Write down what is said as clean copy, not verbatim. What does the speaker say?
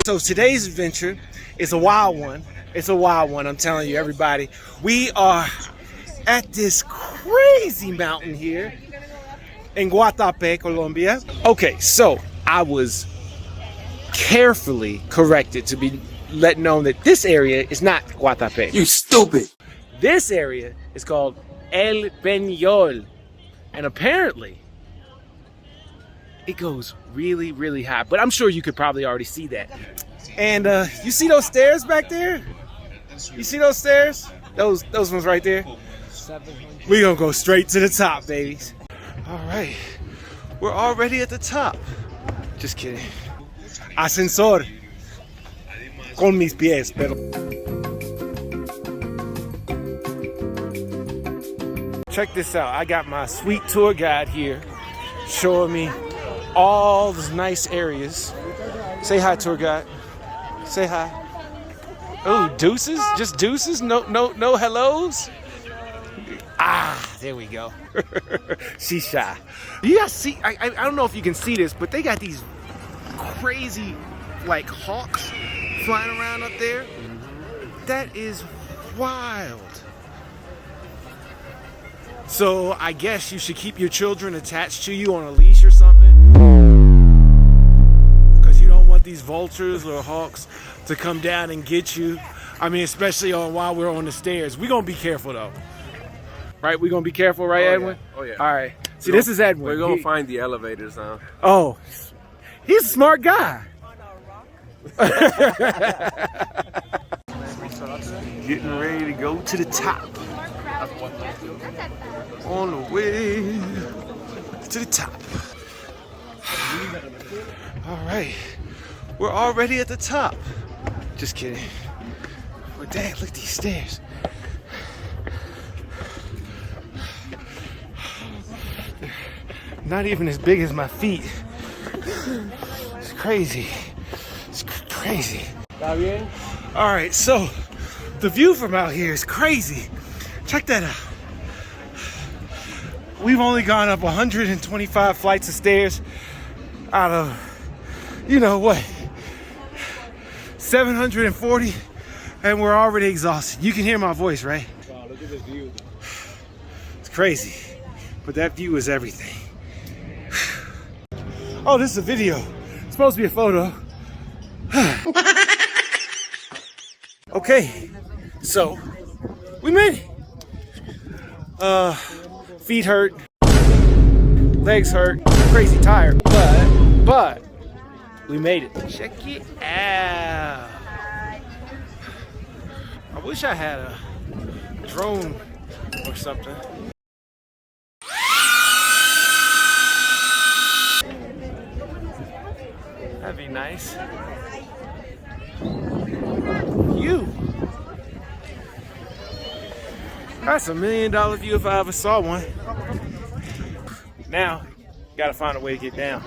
So today's adventure is a wild one. It's a wild one, I'm telling you, everybody. We are at this crazy mountain here in Guatapé, Colombia. Okay, so I was carefully corrected to be let known that this area is not Guatapé. You stupid. This area is called El Peñol. And apparently, it goes really, really high. But I'm sure you could probably already see that. And you see those stairs back there? You see those stairs? Those ones right there? We're gonna go straight to the top, babies. All right, we're already at the top. Just kidding. Ascensor. Con mis pies, pero. Check this out. I got my sweet tour guide here showing me all those nice areas. Say hi, tour guide. Say hi. Oh, deuces? Just deuces? No hellos? Ah, there we go. She's shy. You guys see, I don't know if you can see this, but they got these crazy, like, hawks flying around up there. That is wild. So I guess you should keep your children attached to you on a leash or something, because you don't want these vultures or hawks to come down and get you. I mean, especially while we're on the stairs. We're gonna be careful though, right? We're gonna be careful, right, Edwin? Yeah. Oh yeah. All right. See, this is Edwin. We're gonna find the elevators now. Oh, he's a smart guy. Getting ready to go to the top. On the way to the top. All right, we're already at the top. Just kidding. But dang, look at these stairs. Not even as big as my feet. It's crazy. It's crazy. All right, so the view from out here is crazy. Check that out. We've only gone up 125 flights of stairs out of, you know what, 740, and we're already exhausted. You can hear my voice, right? Wow, look at this view. It's crazy, but that view is everything. Oh, this is a video. It's supposed to be a photo. Okay, so we made it. Feet hurt, legs hurt, crazy tired, but we made it. Check it out. I wish I had a drone or something. That'd be nice. That's $1 million view if I ever saw one. Now, gotta find a way to get down.